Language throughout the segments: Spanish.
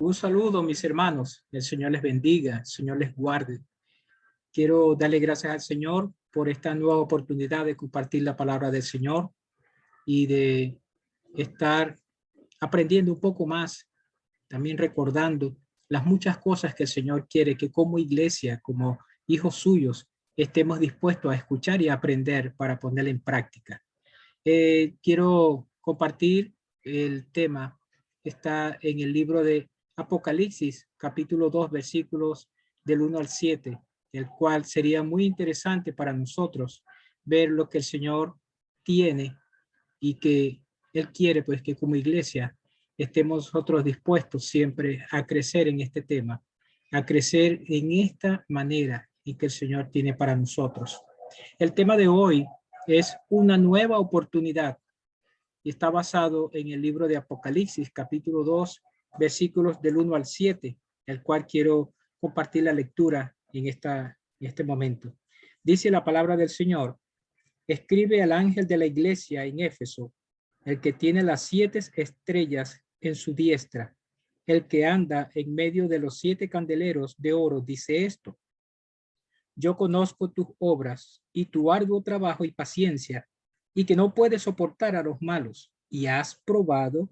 Un saludo, mis hermanos. El Señor les bendiga, el Señor les guarde. Quiero darle gracias al Señor por esta nueva oportunidad de compartir la palabra del Señor y de estar aprendiendo un poco más, también recordando las muchas cosas que el Señor quiere que como iglesia, como hijos suyos, estemos dispuestos a escuchar y a aprender para ponerla en práctica. Quiero compartir el tema. Está en el libro de Apocalipsis, capítulo 2, versículos del 1 al 7, el cual sería muy interesante para nosotros ver lo que el Señor tiene y que Él quiere, pues que como iglesia estemos nosotros dispuestos siempre a crecer en este tema, a crecer en esta manera y que el Señor tiene para nosotros. El tema de hoy es una nueva oportunidad y está basado en el libro de Apocalipsis, capítulo 2, versículos del 1 al 7, el cual quiero compartir la lectura en este momento. Dice la palabra del Señor: escribe al ángel de la iglesia en Éfeso, el que tiene las 7 estrellas en su diestra, el que anda en medio de los 7 candeleros de oro, dice esto: yo conozco tus obras y tu arduo trabajo y paciencia, y que no puedes soportar a los malos, y has probado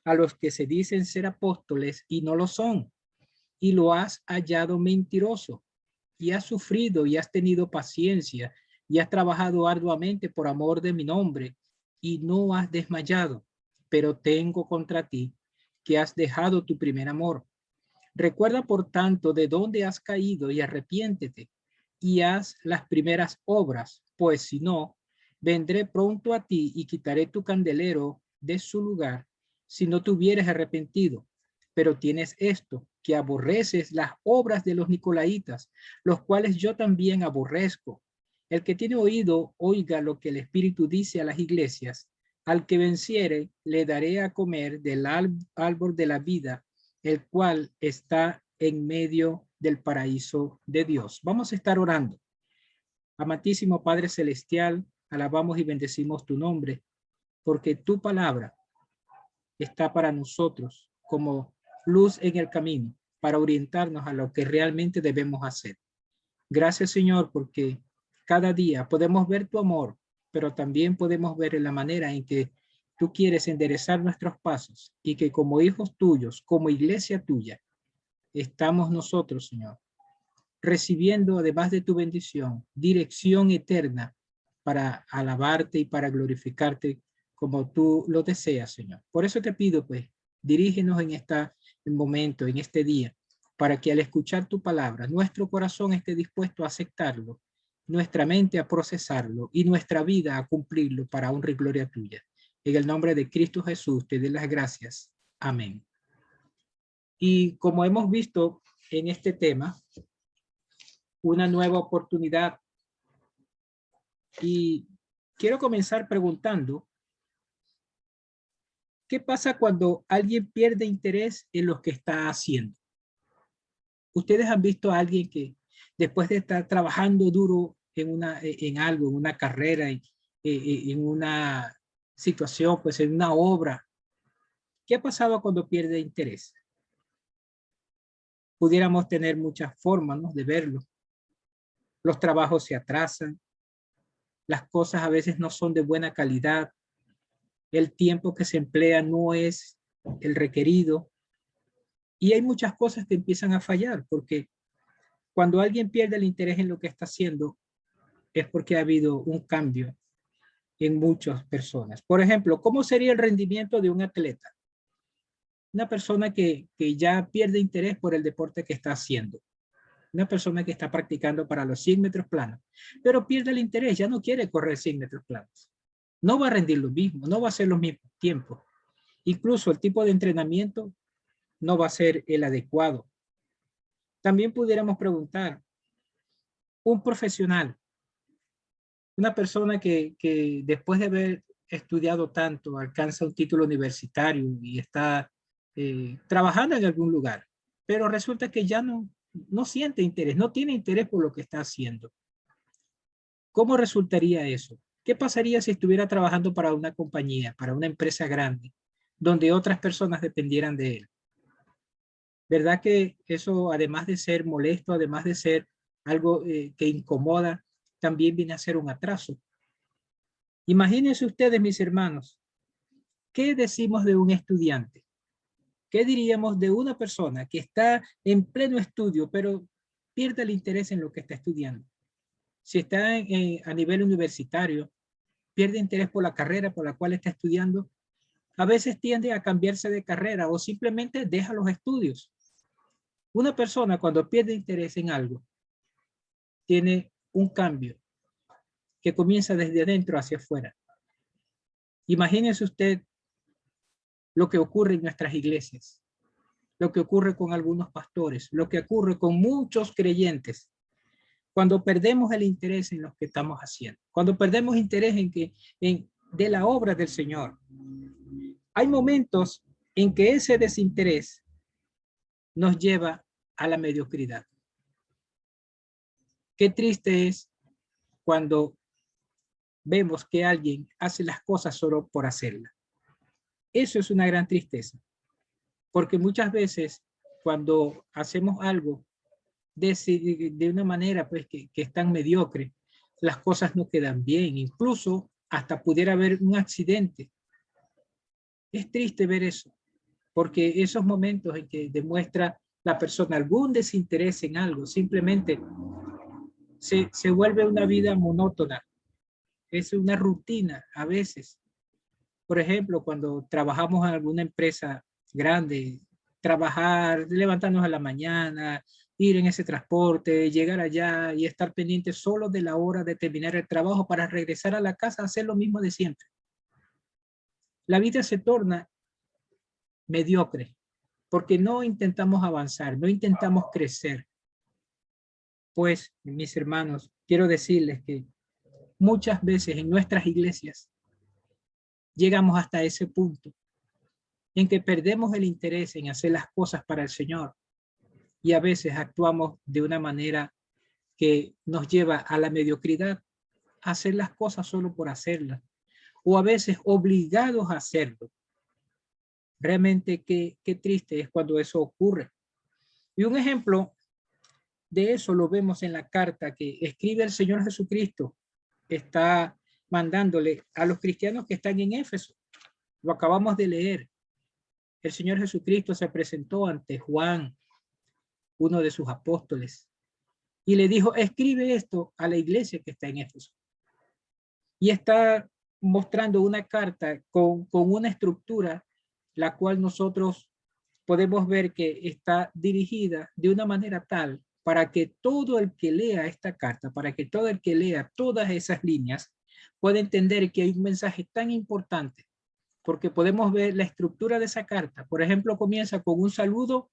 a los que se dicen ser apóstoles y no lo son, y lo has hallado mentiroso, y has sufrido y has tenido paciencia, y has trabajado arduamente por amor de mi nombre, y no has desmayado. Pero tengo contra ti que has dejado tu primer amor. Recuerda, por tanto, de dónde has caído y arrepiéntete y haz las primeras obras, pues si no, vendré pronto a ti y quitaré tu candelero de su lugar si no te hubieres arrepentido. Pero tienes esto, que aborreces las obras de los nicolaitas, los cuales yo también aborrezco. El que tiene oído, oiga lo que el Espíritu dice a las iglesias. Al que venciere, le daré a comer del árbol de la vida, el cual está en medio del paraíso de Dios. Vamos a estar orando. Amantísimo Padre Celestial, alabamos y bendecimos tu nombre, porque tu palabra está para nosotros como luz en el camino, para orientarnos a lo que realmente debemos hacer. Gracias, Señor, porque cada día podemos ver tu amor, pero también podemos ver la manera en que tú quieres enderezar nuestros pasos y que como hijos tuyos, como iglesia tuya, estamos nosotros, Señor, recibiendo, además de tu bendición, dirección eterna para alabarte y para glorificarte como tú lo deseas, Señor. Por eso te pido, pues, dirígenos en este momento, en este día, para que al escuchar tu palabra, nuestro corazón esté dispuesto a aceptarlo, nuestra mente a procesarlo y nuestra vida a cumplirlo para honra y gloria tuya. En el nombre de Cristo Jesús te doy las gracias. Amén. Y como hemos visto en este tema, una nueva oportunidad. Y quiero comenzar preguntando, ¿qué pasa cuando alguien pierde interés en lo que está haciendo? ¿Ustedes han visto a alguien que después de estar trabajando duro en algo, en una carrera, en una situación, pues en una obra, qué ha pasado cuando pierde interés? Pudiéramos tener muchas formas, ¿no?, de verlo. Los trabajos se atrasan, las cosas a veces no son de buena calidad, el tiempo que se emplea no es el requerido y hay muchas cosas que empiezan a fallar, porque cuando alguien pierde el interés en lo que está haciendo es porque ha habido un cambio en muchas personas. Por ejemplo, ¿cómo sería el rendimiento de un atleta? Una persona que ya pierde interés por el deporte que está haciendo. Una persona que está practicando para los 100 metros planos, pero pierde el interés, ya no quiere correr 100 metros planos. No va a rendir lo mismo, no va a hacer los mismos tiempos. Incluso el tipo de entrenamiento no va a ser el adecuado. También pudiéramos preguntar, un profesional, una persona que después de haber estudiado tanto, alcanza un título universitario y está trabajando en algún lugar, pero resulta que ya no siente interés, no tiene interés por lo que está haciendo. ¿Cómo resultaría eso? ¿Qué pasaría si estuviera trabajando para una compañía, para una empresa grande, donde otras personas dependieran de él? ¿Verdad que eso, además de ser molesto, además de ser algo que incomoda, también viene a ser un atraso? Imagínense ustedes, mis hermanos, ¿qué decimos de un estudiante? ¿Qué diríamos de una persona que está en pleno estudio, pero pierde el interés en lo que está estudiando? Si está a nivel universitario, pierde interés por la carrera por la cual está estudiando, a veces tiende a cambiarse de carrera o simplemente deja los estudios. Una persona cuando pierde interés en algo, tiene un cambio que comienza desde adentro hacia afuera. Imagínese usted lo que ocurre en nuestras iglesias, lo que ocurre con algunos pastores, lo que ocurre con muchos creyentes. Cuando perdemos el interés en lo que estamos haciendo, cuando perdemos interés de la obra del Señor, hay momentos en que ese desinterés nos lleva a la mediocridad. Qué triste es cuando vemos que alguien hace las cosas solo por hacerlas. Eso es una gran tristeza, porque muchas veces cuando hacemos algo de una manera pues que es tan mediocre, las cosas no quedan bien, incluso hasta pudiera haber un accidente. Es triste ver eso, porque esos momentos en que demuestra la persona algún desinterés en algo, simplemente se vuelve una vida monótona, es una rutina a veces. Por ejemplo, cuando trabajamos en alguna empresa grande, trabajar, levantarnos a la mañana, ir en ese transporte, llegar allá y estar pendiente solo de la hora de terminar el trabajo para regresar a la casa a hacer lo mismo de siempre. La vida se torna mediocre porque no intentamos avanzar, no intentamos crecer. Pues, mis hermanos, quiero decirles que muchas veces en nuestras iglesias llegamos hasta ese punto en que perdemos el interés en hacer las cosas para el Señor y a veces actuamos de una manera que nos lleva a la mediocridad, a hacer las cosas solo por hacerlas, o a veces obligados a hacerlo. Realmente qué triste es cuando eso ocurre. Y un ejemplo de eso lo vemos en la carta que escribe el Señor Jesucristo. Está mandándole a los cristianos que están en Éfeso. Lo acabamos de leer. El Señor Jesucristo se presentó ante Juan, uno de sus apóstoles, y le dijo, escribe esto a la iglesia que está en Éfeso. Y está mostrando una carta con una estructura, la cual nosotros podemos ver que está dirigida de una manera tal para que todo el que lea esta carta, para que todo el que lea todas esas líneas, pueda entender que hay un mensaje tan importante, porque podemos ver la estructura de esa carta. Por ejemplo, comienza con un saludo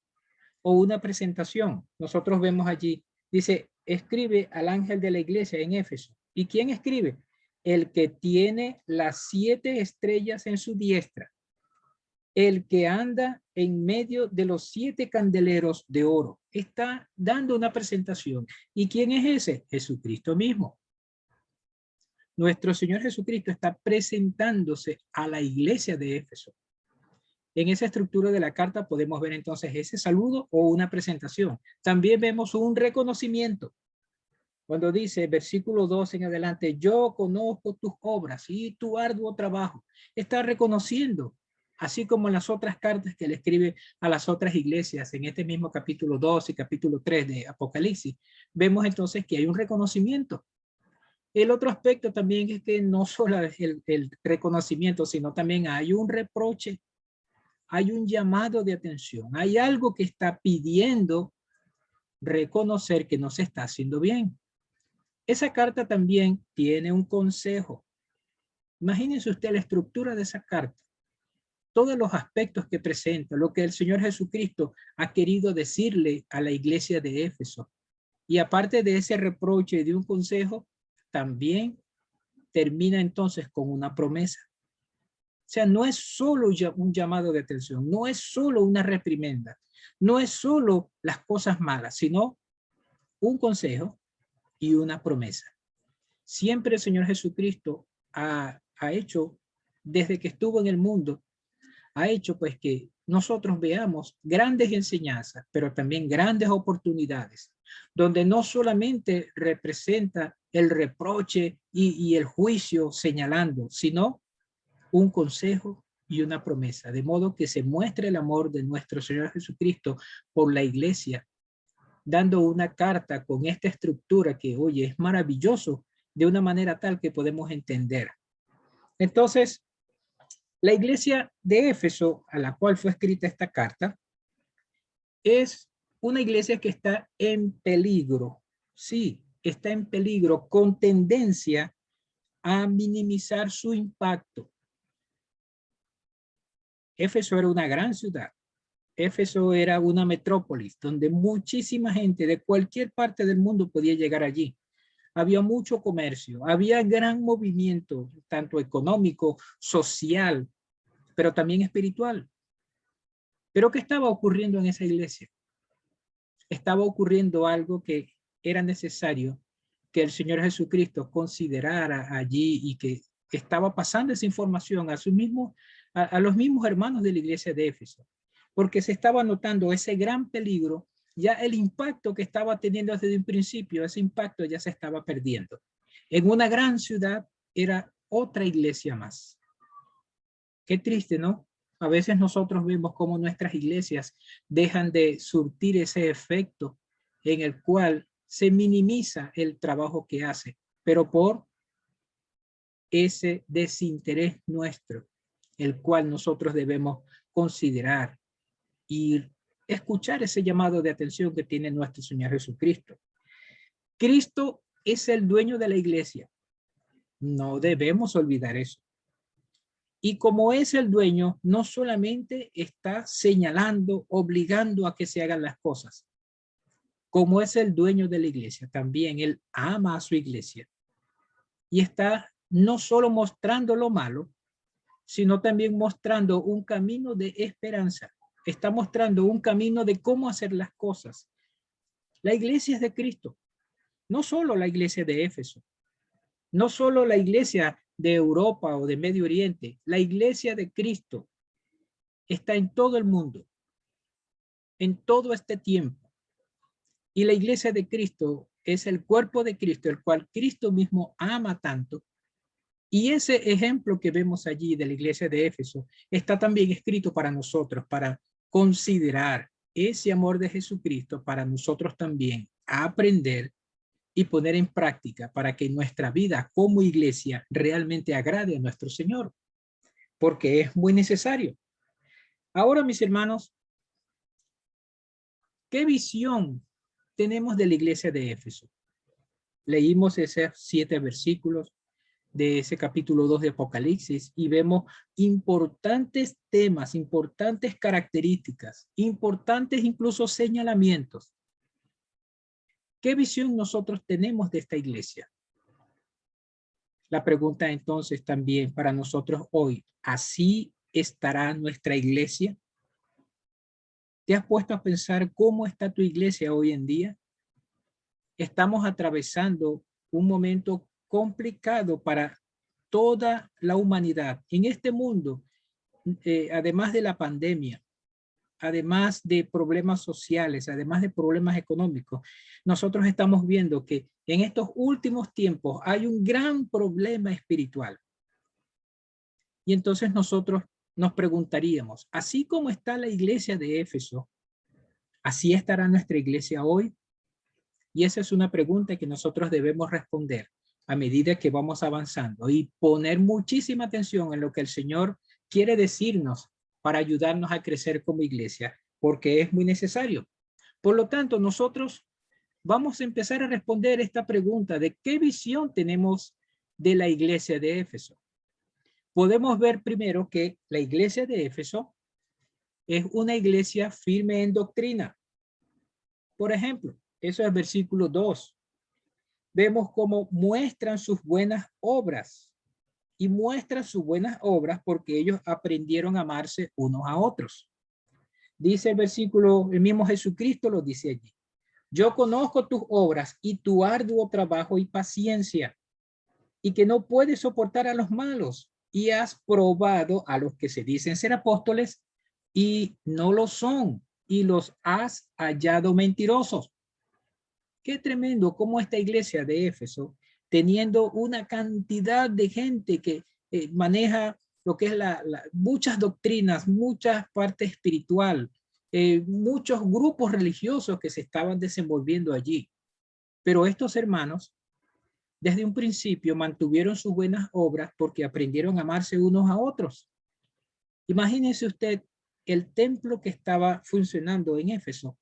o una presentación. Nosotros vemos allí, dice, escribe al ángel de la iglesia en Éfeso. ¿Y quién escribe? El que tiene las 7 estrellas en su diestra, el que anda en medio de los 7 candeleros de oro. Está dando una presentación. ¿Y quién es ese? Jesucristo mismo. Nuestro Señor Jesucristo está presentándose a la iglesia de Éfeso. En esa estructura de la carta podemos ver entonces ese saludo o una presentación. También vemos un reconocimiento. Cuando dice, versículo 2 en adelante, yo conozco tus obras y tu arduo trabajo. Está reconociendo, así como en las otras cartas que le escribe a las otras iglesias, en este mismo capítulo 2 y capítulo 3 de Apocalipsis, vemos entonces que hay un reconocimiento. El otro aspecto también es que no solo es el reconocimiento, sino también hay un reproche. Hay un llamado de atención, hay algo que está pidiendo reconocer que no se está haciendo bien. Esa carta también tiene un consejo. Imagínense usted la estructura de esa carta, todos los aspectos que presenta, lo que el Señor Jesucristo ha querido decirle a la iglesia de Éfeso. Y aparte de ese reproche y de un consejo, también termina entonces con una promesa. O sea, no es solo un llamado de atención, no es solo una reprimenda, no es solo las cosas malas, sino un consejo y una promesa. Siempre el Señor Jesucristo ha hecho, desde que estuvo en el mundo, ha hecho pues que nosotros veamos grandes enseñanzas, pero también grandes oportunidades, donde no solamente representa el reproche y el juicio señalando, sino un consejo y una promesa, de modo que se muestre el amor de nuestro Señor Jesucristo por la iglesia, dando una carta con esta estructura que, oye, es maravilloso, de una manera tal que podemos entender. Entonces, la iglesia de Éfeso, a la cual fue escrita esta carta, es una iglesia que está en peligro. Sí, está en peligro, con tendencia a minimizar su impacto. Éfeso era una gran ciudad. Éfeso era una metrópolis donde muchísima gente de cualquier parte del mundo podía llegar allí. Había mucho comercio, había gran movimiento, tanto económico, social, pero también espiritual. Pero ¿qué estaba ocurriendo en esa iglesia? Estaba ocurriendo algo que era necesario que el Señor Jesucristo considerara allí y que estaba pasando esa información a los mismos hermanos de la iglesia de Éfeso, porque se estaba notando ese gran peligro. Ya el impacto que estaba teniendo desde un principio, ese impacto ya se estaba perdiendo. En una gran ciudad era otra iglesia más. Qué triste, ¿no? A veces nosotros vemos cómo nuestras iglesias dejan de surtir ese efecto en el cual se minimiza el trabajo que hace, pero por ese desinterés nuestro, el cual nosotros debemos considerar y escuchar ese llamado de atención que tiene nuestro Señor Jesucristo. Cristo es el dueño de la iglesia. No debemos olvidar eso. Y como es el dueño, no solamente está señalando, obligando a que se hagan las cosas. Como es el dueño de la iglesia, también él ama a su iglesia. Y está no solo mostrando lo malo, sino también mostrando un camino de esperanza. Está mostrando un camino de cómo hacer las cosas. La iglesia es de Cristo. No solo la iglesia de Éfeso. No solo la iglesia de Europa o de Medio Oriente. La iglesia de Cristo está en todo el mundo, en todo este tiempo. Y la iglesia de Cristo es el cuerpo de Cristo, el cual Cristo mismo ama tanto. Y ese ejemplo que vemos allí de la iglesia de Éfeso está también escrito para nosotros, para considerar ese amor de Jesucristo para nosotros también, aprender y poner en práctica para que nuestra vida como iglesia realmente agrade a nuestro Señor, porque es muy necesario. Ahora, mis hermanos, ¿qué visión tenemos de la iglesia de Éfeso? Leímos esos 7 versículos de ese capítulo 2 de Apocalipsis y vemos importantes temas, importantes características, importantes incluso señalamientos. ¿Qué visión nosotros tenemos de esta iglesia? La pregunta entonces también para nosotros hoy, ¿así estará nuestra iglesia? ¿Te has puesto a pensar cómo está tu iglesia hoy en día? Estamos atravesando un momento complicado para toda la humanidad en este mundo, además de la pandemia, además de problemas sociales, además de problemas económicos. Nosotros estamos viendo que en estos últimos tiempos hay un gran problema espiritual. Y entonces nosotros nos preguntaríamos, así como está la iglesia de Éfeso, ¿así estará nuestra iglesia hoy? Y esa es una pregunta que nosotros debemos responder a medida que vamos avanzando y poner muchísima atención en lo que el Señor quiere decirnos para ayudarnos a crecer como iglesia, porque es muy necesario. Por lo tanto, nosotros vamos a empezar a responder esta pregunta de qué visión tenemos de la iglesia de Éfeso. Podemos ver primero que la iglesia de Éfeso es una iglesia firme en doctrina. Por ejemplo, eso es versículo 2. Vemos cómo muestran sus buenas obras. Y muestran sus buenas obras porque ellos aprendieron a amarse unos a otros. Dice el versículo, el mismo Jesucristo lo dice allí. Yo conozco tus obras y tu arduo trabajo y paciencia, y que no puedes soportar a los malos, y has probado a los que se dicen ser apóstoles y no lo son, y los has hallado mentirosos. Qué tremendo cómo esta iglesia de Éfeso, teniendo una cantidad de gente que maneja lo que es muchas doctrinas, muchas partes espiritual, muchos grupos religiosos que se estaban desenvolviendo allí. Pero estos hermanos, desde un principio, mantuvieron sus buenas obras porque aprendieron a amarse unos a otros. Imagínese usted el templo que estaba funcionando en Éfeso,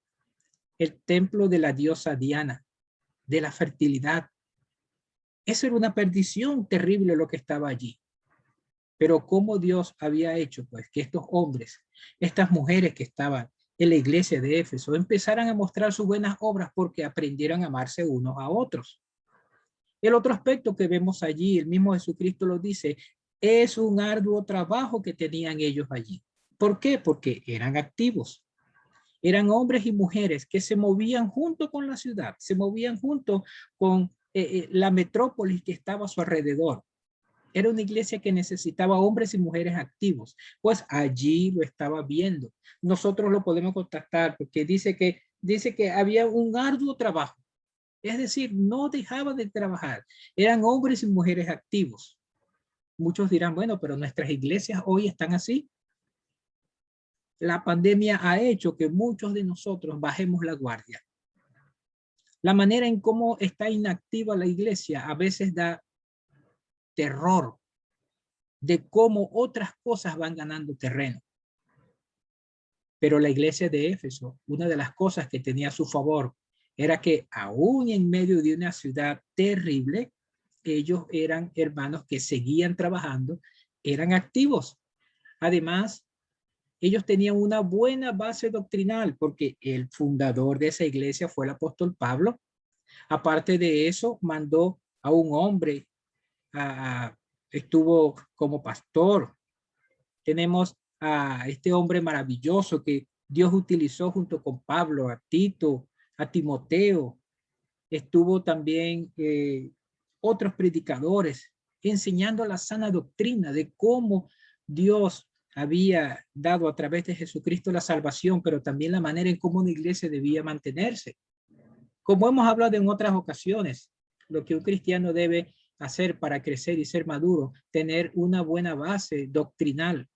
el templo de la diosa Diana, de la fertilidad. Eso era una perdición terrible lo que estaba allí. Pero cómo Dios había hecho pues que estos hombres, estas mujeres que estaban en la iglesia de Éfeso, empezaran a mostrar sus buenas obras porque aprendieron a amarse unos a otros. El otro aspecto que vemos allí, el mismo Jesucristo lo dice, es un arduo trabajo que tenían ellos allí. ¿Por qué? Porque eran activos. Eran hombres y mujeres que se movían junto con la ciudad, se movían junto con la metrópolis que estaba a su alrededor. Era una iglesia que necesitaba hombres y mujeres activos, pues allí lo estaba viendo. Nosotros lo podemos contactar porque dice que había un arduo trabajo. Es decir, no dejaba de trabajar. Eran hombres y mujeres activos. Muchos dirán, bueno, pero nuestras iglesias hoy están así. La pandemia ha hecho que muchos de nosotros bajemos la guardia. La manera en cómo está inactiva la iglesia a veces da terror de cómo otras cosas van ganando terreno. Pero la iglesia de Éfeso, una de las cosas que tenía a su favor era que aún en medio de una ciudad terrible, ellos eran hermanos que seguían trabajando, eran activos. Además, ellos tenían una buena base doctrinal porque el fundador de esa iglesia fue el apóstol Pablo. Aparte de eso, mandó a un hombre, estuvo como pastor. Tenemos a este hombre maravilloso que Dios utilizó junto con Pablo, a Tito, a Timoteo. Estuvo también otros predicadores enseñando la sana doctrina de cómo Dios había dado a través de Jesucristo la salvación, pero también la manera en cómo una iglesia debía mantenerse. Como hemos hablado en otras ocasiones, lo que un cristiano debe hacer para crecer y ser maduro, tener una buena base doctrinal,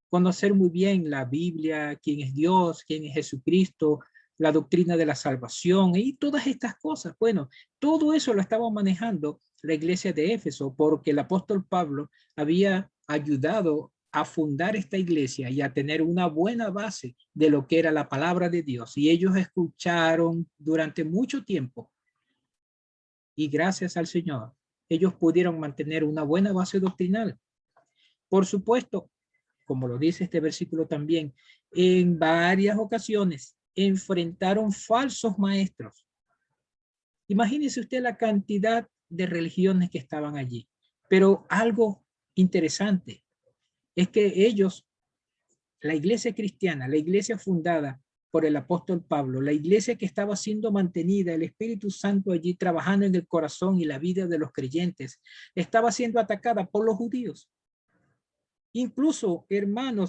conocer muy bien la Biblia, quién es Dios, quién es Jesucristo, la doctrina de la salvación y todas estas cosas. Bueno, todo eso lo estaba manejando la iglesia de Éfeso porque el apóstol Pablo había ayudado a fundar esta iglesia y a tener una buena base de lo que era la palabra de Dios. Y ellos escucharon durante mucho tiempo y gracias al Señor, ellos pudieron mantener una buena base doctrinal. Por supuesto, como lo dice este versículo también, en varias ocasiones enfrentaron falsos maestros. Imagínese usted la cantidad de religiones que estaban allí. Pero algo interesante es que ellos, la iglesia cristiana, la iglesia fundada por el apóstol Pablo, la iglesia que estaba siendo mantenida, el Espíritu Santo allí trabajando en el corazón y la vida de los creyentes, estaba siendo atacada por los judíos. Incluso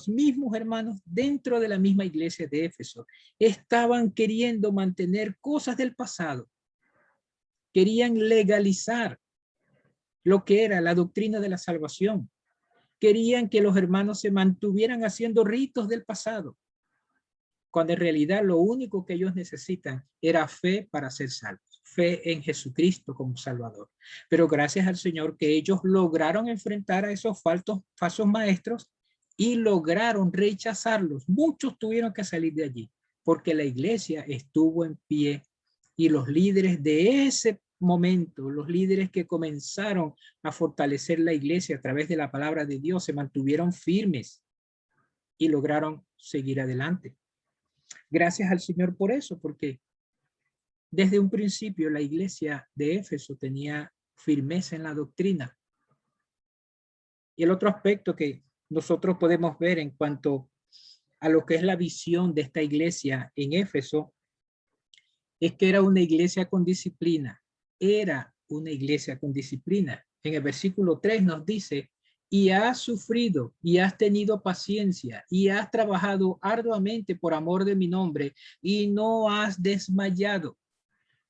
mismos hermanos dentro de la misma iglesia de Éfeso, estaban queriendo mantener cosas del pasado. Querían legalizar lo que era la doctrina de la salvación. Querían que los hermanos se mantuvieran haciendo ritos del pasado, cuando en realidad lo único que ellos necesitan era fe para ser salvos, fe en Jesucristo como Salvador. Pero gracias al Señor que ellos lograron enfrentar a esos falsos maestros y lograron rechazarlos. Muchos tuvieron que salir de allí porque la iglesia estuvo en pie y los líderes de ese momento, los líderes que comenzaron a fortalecer la iglesia a través de la palabra de Dios, se mantuvieron firmes y lograron seguir adelante. Gracias al Señor por eso, porque desde un principio la iglesia de Éfeso tenía firmeza en la doctrina. Y el otro aspecto que nosotros podemos ver en cuanto a lo que es la visión de esta iglesia en Éfeso, es que era una iglesia con disciplina. Era una iglesia con disciplina. En el versículo 3 nos dice, y has sufrido y has tenido paciencia y has trabajado arduamente por amor de mi nombre y no has desmayado.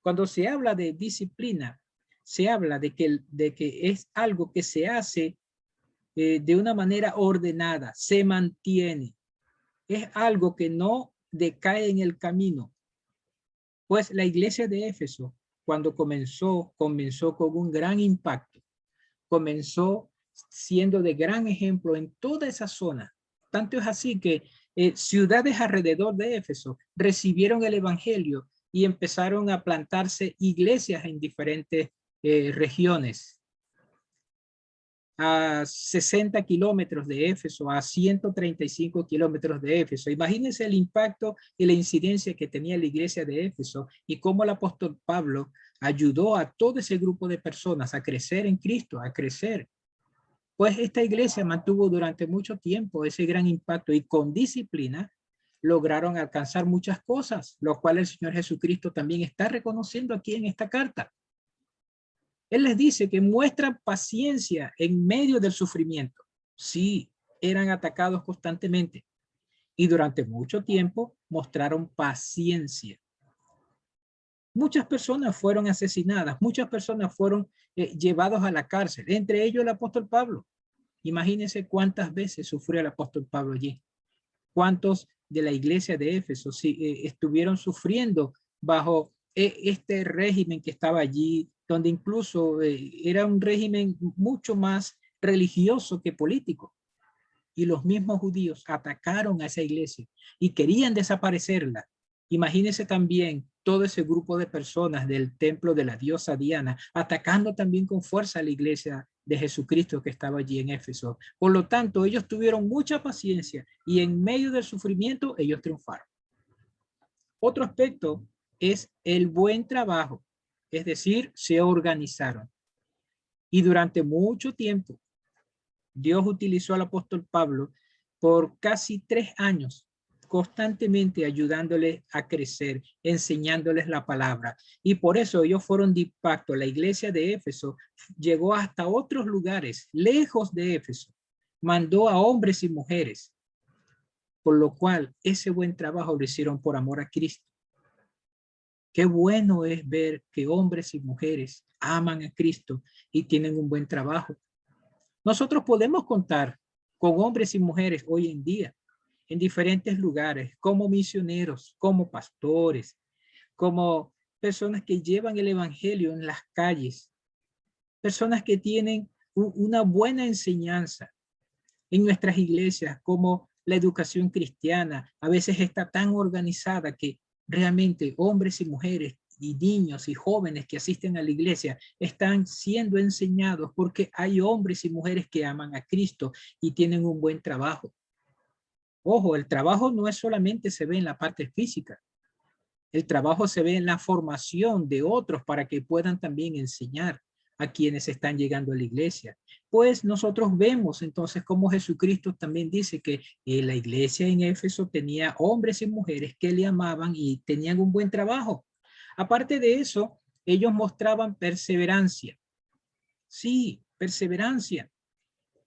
Cuando se habla de disciplina, se habla de que es algo que se hace de una manera ordenada, se mantiene. Es algo que no decae en el camino. Pues la iglesia de Éfeso, cuando comenzó con un gran impacto. Comenzó siendo de gran ejemplo en toda esa zona. Tanto es así que ciudades alrededor de Éfeso recibieron el evangelio y empezaron a plantarse iglesias en diferentes regiones. A 60 kilómetros de Éfeso, a 135 kilómetros de Éfeso. Imagínense el impacto y la incidencia que tenía la iglesia de Éfeso y cómo el apóstol Pablo ayudó a todo ese grupo de personas a crecer en Cristo, a crecer. Pues esta iglesia mantuvo durante mucho tiempo ese gran impacto y con disciplina lograron alcanzar muchas cosas, lo cual el Señor Jesucristo también está reconociendo aquí en esta carta. Él les dice que muestran paciencia en medio del sufrimiento. Sí, eran atacados constantemente y durante mucho tiempo mostraron paciencia. Muchas personas fueron asesinadas, muchas personas fueron llevados a la cárcel, entre ellos el apóstol Pablo. Imagínense cuántas veces sufrió el apóstol Pablo allí. Cuántos de la iglesia de Éfeso estuvieron sufriendo bajo este régimen que estaba allí, donde incluso era un régimen mucho más religioso que político. Y los mismos judíos atacaron a esa iglesia y querían desaparecerla. Imagínense también todo ese grupo de personas del templo de la diosa Diana atacando también con fuerza a la iglesia de Jesucristo que estaba allí en Éfeso. Por lo tanto, ellos tuvieron mucha paciencia y en medio del sufrimiento ellos triunfaron. Otro aspecto es el buen trabajo, es decir, se organizaron. Y durante mucho tiempo, Dios utilizó al apóstol Pablo por casi 3 años, constantemente ayudándoles a crecer, enseñándoles la palabra. Y por eso ellos fueron de impacto. La iglesia de Éfeso llegó hasta otros lugares, lejos de Éfeso. Mandó a hombres y mujeres, por lo cual ese buen trabajo lo hicieron por amor a Cristo. Qué bueno es ver que hombres y mujeres aman a Cristo y tienen un buen trabajo. Nosotros podemos contar con hombres y mujeres hoy en día en diferentes lugares, como misioneros, como pastores, como personas que llevan el evangelio en las calles, personas que tienen una buena enseñanza en nuestras iglesias, como la educación cristiana. A veces está tan organizada que realmente hombres y mujeres y niños y jóvenes que asisten a la iglesia están siendo enseñados porque hay hombres y mujeres que aman a Cristo y tienen un buen trabajo. Ojo, el trabajo no es solamente se ve en la parte física. El trabajo se ve en la formación de otros para que puedan también enseñar a quienes están llegando a la iglesia. Pues nosotros vemos entonces cómo Jesucristo también dice que la iglesia en Éfeso tenía hombres y mujeres que le amaban y tenían un buen trabajo. Aparte de eso, ellos mostraban perseverancia. Sí, perseverancia.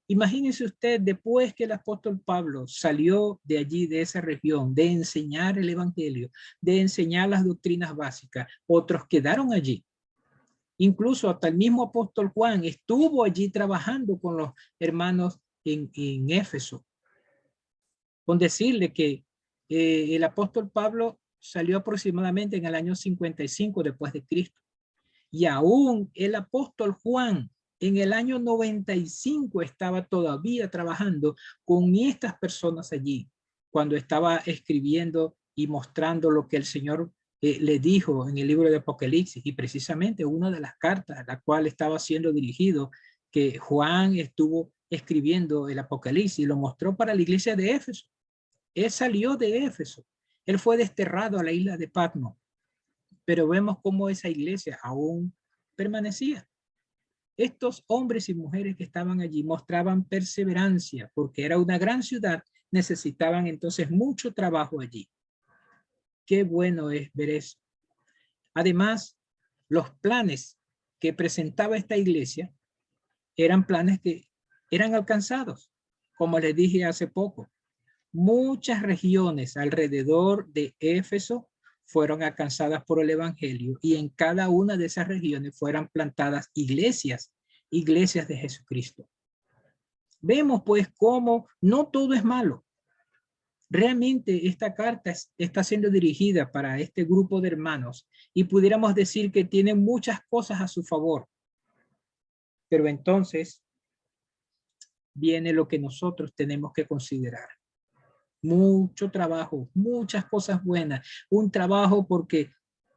Imagínese usted, después que el apóstol Pablo salió de allí, de esa región, de enseñar el evangelio, de enseñar las doctrinas básicas, otros quedaron allí. Incluso hasta el mismo apóstol Juan estuvo allí trabajando con los hermanos en Éfeso. Con decirle que el apóstol Pablo salió aproximadamente en el año 55 después de Cristo. Y aún el apóstol Juan en el año 95 estaba todavía trabajando con estas personas allí, cuando estaba escribiendo y mostrando lo que el Señor le dijo en el libro de Apocalipsis. Y precisamente una de las cartas a la cual estaba siendo dirigido, que Juan estuvo escribiendo el Apocalipsis, lo mostró para la iglesia de Éfeso. Él salió de Éfeso. Él fue desterrado a la isla de Patmos. Pero vemos cómo esa iglesia aún permanecía. Estos hombres y mujeres que estaban allí mostraban perseverancia porque era una gran ciudad, necesitaban entonces mucho trabajo allí. Qué bueno es ver eso. Además, los planes que presentaba esta iglesia eran planes que eran alcanzados. Como les dije hace poco, muchas regiones alrededor de Éfeso fueron alcanzadas por el evangelio y en cada una de esas regiones fueron plantadas iglesias de Jesucristo. Vemos pues cómo no todo es malo. Realmente esta carta está siendo dirigida para este grupo de hermanos y pudiéramos decir que tiene muchas cosas a su favor. Pero entonces viene lo que nosotros tenemos que considerar. Mucho trabajo, muchas cosas buenas, un trabajo porque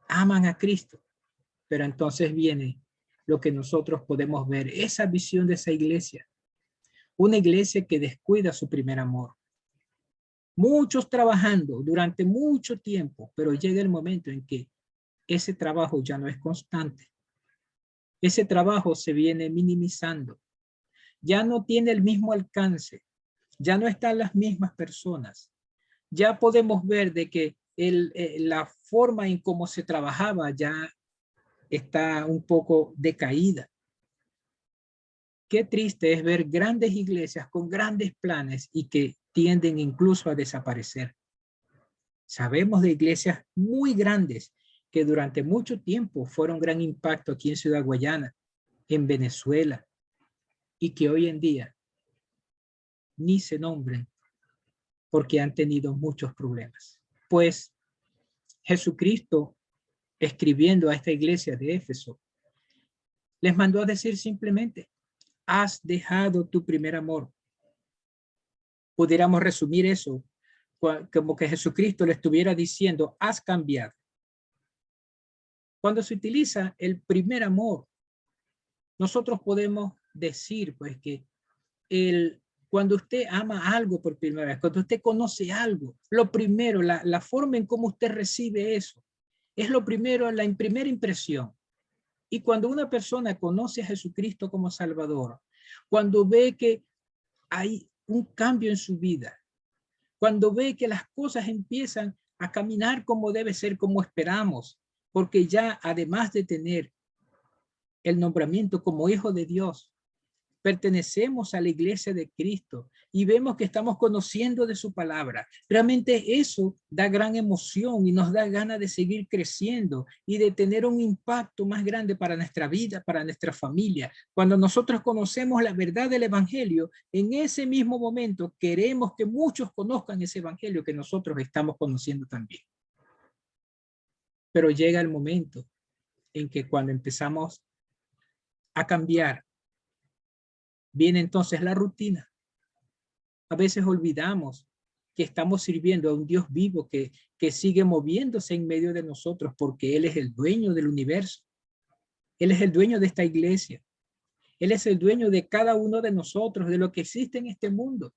aman a Cristo. Pero entonces viene lo que nosotros podemos ver, esa visión de esa iglesia. Una iglesia que descuida su primer amor. Muchos trabajando durante mucho tiempo, pero llega el momento en que ese trabajo ya no es constante. Ese trabajo se viene minimizando. Ya no tiene el mismo alcance. Ya no están las mismas personas. Ya podemos ver de que la forma en cómo se trabajaba ya está un poco decaída. Qué triste es ver grandes iglesias con grandes planes y que tienden incluso a desaparecer. Sabemos de iglesias muy grandes que durante mucho tiempo fueron gran impacto aquí en Ciudad Guayana, en Venezuela, y que hoy en día ni se nombren porque han tenido muchos problemas. Pues Jesucristo, escribiendo a esta iglesia de Éfeso, les mandó a decir simplemente, has dejado tu primer amor. Pudiéramos resumir eso como que Jesucristo le estuviera diciendo, has cambiado. Cuando se utiliza el primer amor, nosotros podemos decir pues que cuando usted ama algo por primera vez, cuando usted conoce algo, lo primero, la forma en cómo usted recibe eso, es lo primero, la primera impresión. Y cuando una persona conoce a Jesucristo como Salvador, cuando ve que hay un cambio en su vida, cuando ve que las cosas empiezan a caminar como debe ser, como esperamos, porque ya además de tener el nombramiento como hijo de Dios, pertenecemos a la iglesia de Cristo y vemos que estamos conociendo de su palabra. Realmente eso da gran emoción y nos da ganas de seguir creciendo y de tener un impacto más grande para nuestra vida, para nuestra familia. Cuando nosotros conocemos la verdad del evangelio, en ese mismo momento queremos que muchos conozcan ese evangelio que nosotros estamos conociendo también. Pero llega el momento en que cuando empezamos a cambiar, viene entonces la rutina. A veces olvidamos que estamos sirviendo a un Dios vivo que sigue moviéndose en medio de nosotros porque Él es el dueño del universo. Él es el dueño de esta iglesia. Él es el dueño de cada uno de nosotros, de lo que existe en este mundo.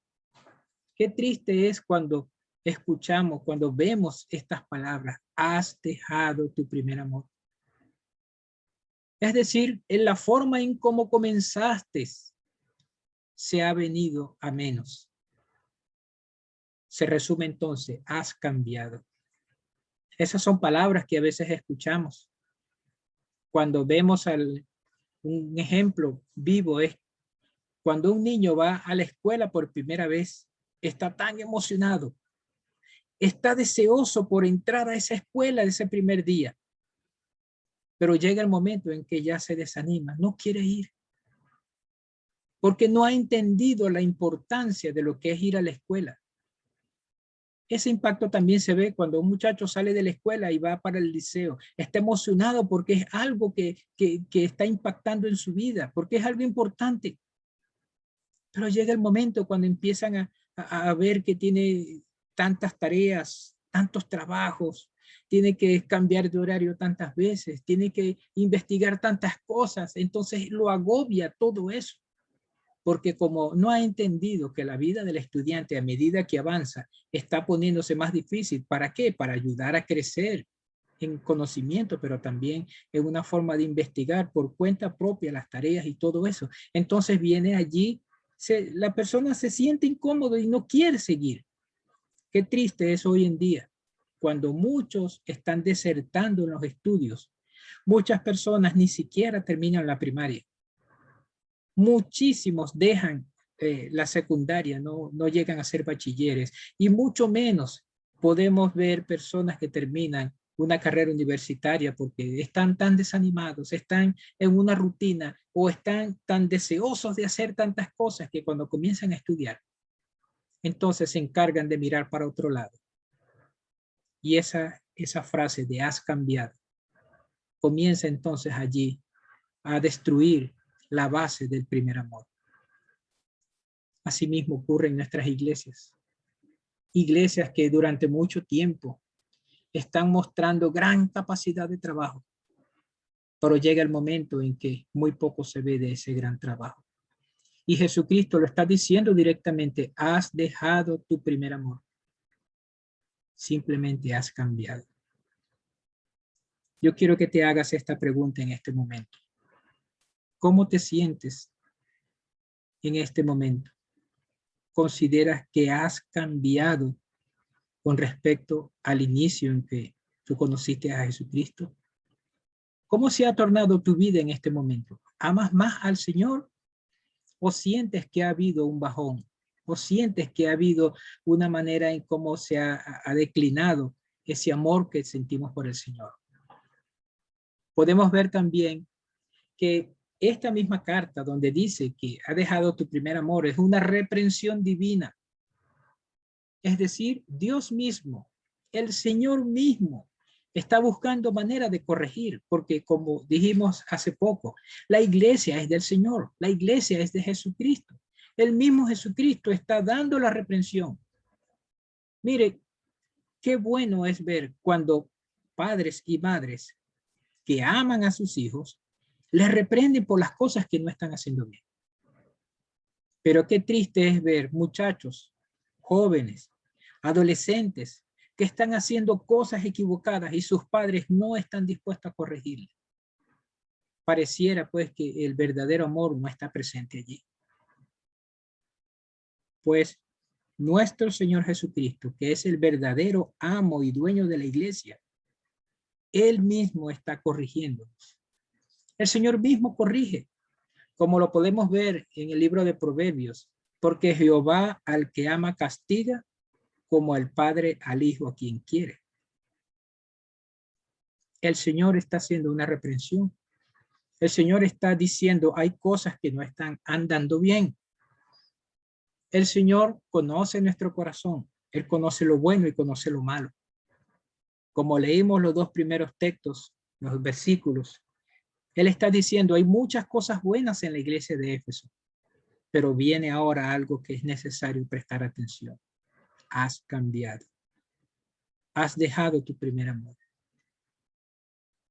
Qué triste es cuando escuchamos, cuando vemos estas palabras, has dejado tu primer amor. Es decir, en la forma en cómo comenzaste, se ha venido a menos. Se resume entonces, has cambiado. Esas son palabras que a veces escuchamos. Cuando vemos un ejemplo vivo es cuando un niño va a la escuela por primera vez, está tan emocionado, está deseoso por entrar a esa escuela de ese primer día, pero llega el momento en que ya se desanima, no quiere ir, porque no ha entendido la importancia de lo que es ir a la escuela. Ese impacto también se ve cuando un muchacho sale de la escuela y va para el liceo. Está emocionado porque es algo que está impactando en su vida, porque es algo importante. Pero llega el momento cuando empiezan a ver que tiene tantas tareas, tantos trabajos, tiene que cambiar de horario tantas veces, tiene que investigar tantas cosas, entonces lo agobia todo eso. Porque como no ha entendido que la vida del estudiante a medida que avanza está poniéndose más difícil, ¿para qué? Para ayudar a crecer en conocimiento, pero también en una forma de investigar por cuenta propia las tareas y todo eso. Entonces viene allí, la persona se siente incómodo y no quiere seguir. Qué triste es hoy en día, cuando muchos están desertando en los estudios. Muchas personas ni siquiera terminan la primaria. Muchísimos dejan la secundaria, no llegan a ser bachilleres, y mucho menos podemos ver personas que terminan una carrera universitaria porque están tan desanimados, están en una rutina o están tan deseosos de hacer tantas cosas que cuando comienzan a estudiar, entonces se encargan de mirar para otro lado. Y esa frase de has cambiado comienza entonces allí a destruir la base del primer amor. Asimismo ocurre en nuestras iglesias. Iglesias que durante mucho tiempo están mostrando gran capacidad de trabajo, pero llega el momento en que muy poco se ve de ese gran trabajo. Y Jesucristo lo está diciendo directamente, has dejado tu primer amor. Simplemente has cambiado. Yo quiero que te hagas esta pregunta en este momento. ¿Cómo te sientes en este momento? ¿Consideras que has cambiado con respecto al inicio en que tú conociste a Jesucristo? ¿Cómo se ha tornado tu vida en este momento? ¿Amas más al Señor o sientes que ha habido un bajón? ¿O sientes que ha habido una manera en cómo se ha declinado ese amor que sentimos por el Señor? Podemos ver también que esta misma carta donde dice que ha dejado tu primer amor es una reprensión divina. Es decir, Dios mismo, el Señor mismo, está buscando manera de corregir, porque como dijimos hace poco, la iglesia es del Señor, la iglesia es de Jesucristo. El mismo Jesucristo está dando la reprensión. Mire, qué bueno es ver cuando padres y madres que aman a sus hijos les reprenden por las cosas que no están haciendo bien. Pero qué triste es ver muchachos, jóvenes, adolescentes que están haciendo cosas equivocadas y sus padres no están dispuestos a corregirle. Pareciera pues que el verdadero amor no está presente allí. Pues nuestro Señor Jesucristo, que es el verdadero amo y dueño de la iglesia, Él mismo está corrigiéndonos. El Señor mismo corrige, como lo podemos ver en el libro de Proverbios, porque Jehová al que ama castiga, como el padre al hijo a quien quiere. El Señor está haciendo una reprensión. El Señor está diciendo, hay cosas que no están andando bien. El Señor conoce nuestro corazón. Él conoce lo bueno y conoce lo malo. Como leímos los dos primeros textos, los versículos, Él está diciendo, hay muchas cosas buenas en la iglesia de Éfeso, pero viene ahora algo que es necesario prestar atención. Has cambiado. Has dejado tu primer amor.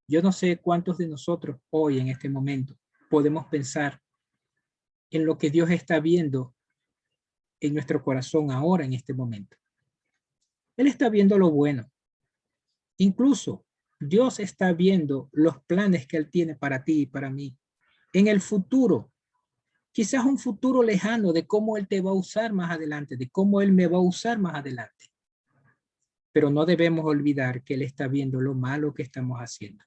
Yo no sé cuántos de nosotros hoy en este momento podemos pensar en lo que Dios está viendo en nuestro corazón ahora en este momento. Él está viendo lo bueno. Incluso Dios está viendo los planes que Él tiene para ti y para mí. En el futuro, quizás un futuro lejano de cómo Él te va a usar más adelante, de cómo Él me va a usar más adelante. Pero no debemos olvidar que Él está viendo lo malo que estamos haciendo.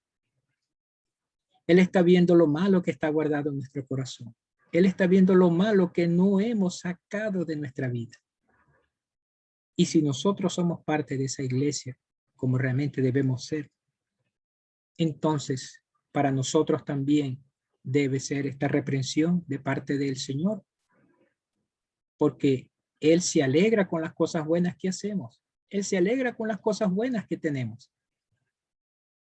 Él está viendo lo malo que está guardado en nuestro corazón. Él está viendo lo malo que no hemos sacado de nuestra vida. Y si nosotros somos parte de esa iglesia, como realmente debemos ser, entonces para nosotros también debe ser esta reprensión de parte del Señor. Porque Él se alegra con las cosas buenas que hacemos. Él se alegra con las cosas buenas que tenemos.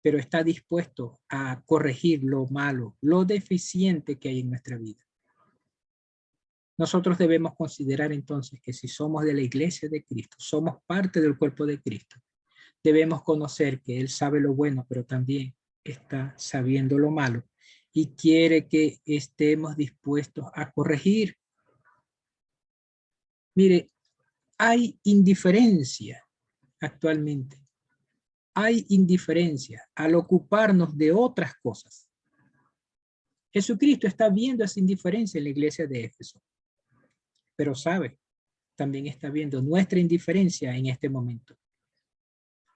Pero está dispuesto a corregir lo malo, lo deficiente que hay en nuestra vida. Nosotros debemos considerar entonces que si somos de la iglesia de Cristo, somos parte del cuerpo de Cristo, debemos conocer que Él sabe lo bueno, pero también está sabiendo lo malo y quiere que estemos dispuestos a corregir. Mire, hay indiferencia actualmente. Hay indiferencia al ocuparnos de otras cosas. Jesucristo está viendo esa indiferencia en la iglesia de Éfeso. Pero sabe, también está viendo nuestra indiferencia en este momento.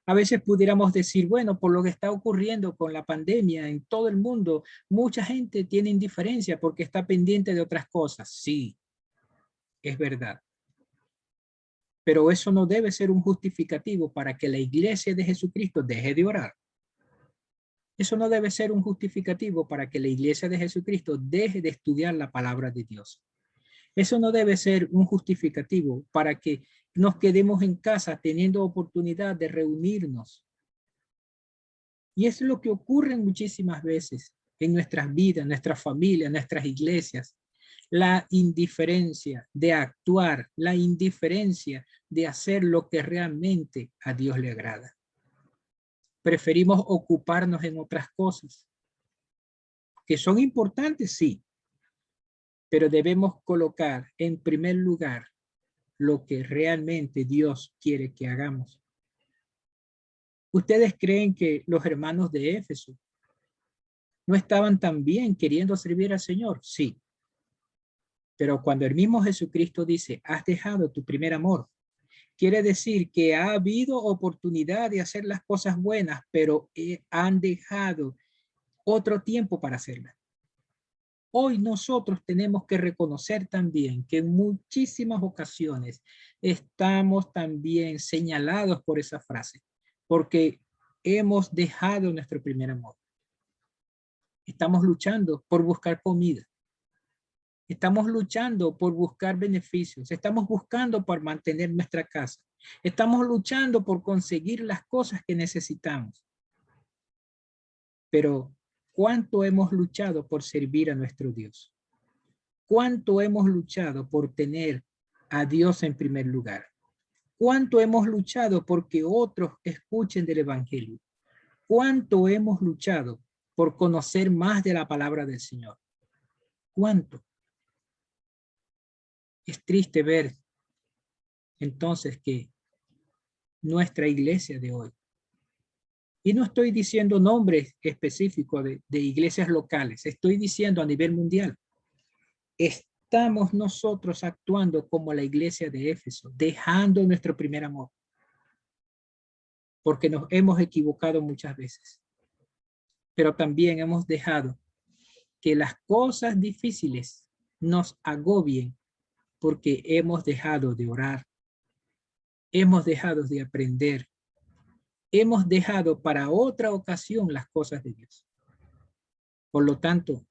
A veces pudiéramos decir, bueno, por lo que está ocurriendo con la pandemia en todo el mundo, mucha gente tiene indiferencia porque está pendiente de otras cosas. Sí, es verdad. Pero eso no debe ser un justificativo para que la iglesia de Jesucristo deje de orar. Eso no debe ser un justificativo para que la iglesia de Jesucristo deje de estudiar la palabra de Dios. Eso no debe ser un justificativo para que nos quedemos en casa teniendo oportunidad de reunirnos. Y eso es lo que ocurre muchísimas veces en nuestras vidas, en nuestras familias, en nuestras iglesias. La indiferencia de actuar, la indiferencia de hacer lo que realmente a Dios le agrada. Preferimos ocuparnos en otras cosas que son importantes, sí, pero debemos colocar en primer lugar lo que realmente Dios quiere que hagamos. ¿Ustedes creen que los hermanos de Éfeso no estaban también queriendo servir al Señor? Sí. Pero cuando el mismo Jesucristo dice, has dejado tu primer amor, quiere decir que ha habido oportunidad de hacer las cosas buenas, pero han dejado otro tiempo para hacerlas. Hoy nosotros tenemos que reconocer también que en muchísimas ocasiones estamos también señalados por esa frase, porque hemos dejado nuestro primer amor. Estamos luchando por buscar comida. Estamos luchando por buscar beneficios. Estamos buscando por mantener nuestra casa. Estamos luchando por conseguir las cosas que necesitamos. Pero, ¿cuánto hemos luchado por servir a nuestro Dios? ¿Cuánto hemos luchado por tener a Dios en primer lugar? ¿Cuánto hemos luchado porque otros escuchen del Evangelio? ¿Cuánto hemos luchado por conocer más de la palabra del Señor? ¿Cuánto? Es triste ver entonces que nuestra iglesia de hoy, y no estoy diciendo nombres específicos de iglesias locales, estoy diciendo a nivel mundial, estamos nosotros actuando como la iglesia de Éfeso, dejando nuestro primer amor, porque nos hemos equivocado muchas veces, pero también hemos dejado que las cosas difíciles nos agobien porque hemos dejado de orar, hemos dejado de aprender, hemos dejado para otra ocasión las cosas de Dios. Por lo tanto,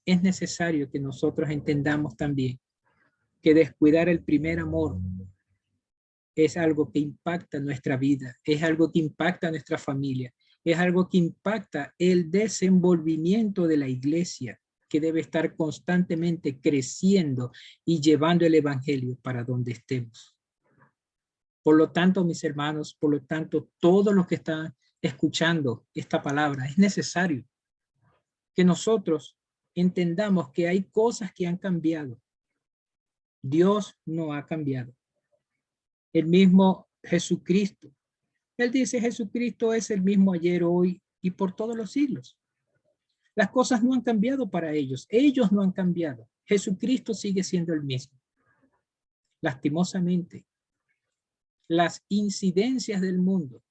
es necesario que nosotros entendamos también que descuidar el primer amor es algo que impacta nuestra vida, es algo que impacta nuestra familia, es algo que impacta el desenvolvimiento de la iglesia, que debe estar constantemente creciendo y llevando el evangelio para donde estemos. Por lo tanto, mis hermanos, por lo tanto, todos los que están escuchando esta palabra, es necesario que nosotros entendamos que hay cosas que han cambiado. Dios no ha cambiado. El mismo Jesucristo. Él dice, Jesucristo es el mismo ayer, hoy y por todos los siglos. Las cosas no han cambiado para ellos. Ellos no han cambiado. Jesucristo sigue siendo el mismo. Lastimosamente, las incidencias del mundo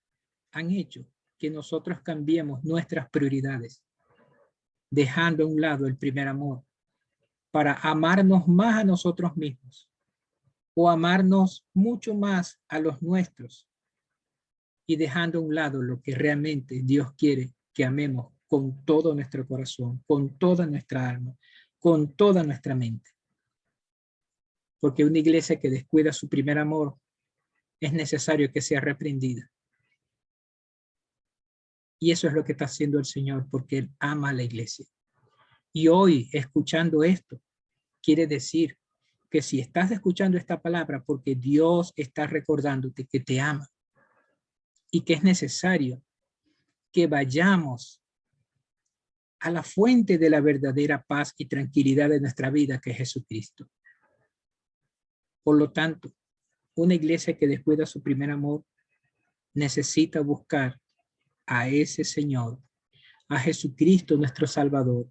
han hecho que nosotros cambiemos nuestras prioridades, dejando a un lado el primer amor para amarnos más a nosotros mismos o amarnos mucho más a los nuestros y dejando a un lado lo que realmente Dios quiere que amemos con todo nuestro corazón, con toda nuestra alma, con toda nuestra mente. Porque una iglesia que descuida su primer amor es necesario que sea reprendida. Y eso es lo que está haciendo el Señor, porque Él ama a la iglesia. Y hoy, escuchando esto, quiere decir que si estás escuchando esta palabra, porque Dios está recordándote que te ama y que es necesario que vayamos a la fuente de la verdadera paz y tranquilidad de nuestra vida, que es Jesucristo. Por lo tanto, una iglesia que descuida su primer amor necesita buscar a ese Señor, a Jesucristo nuestro Salvador.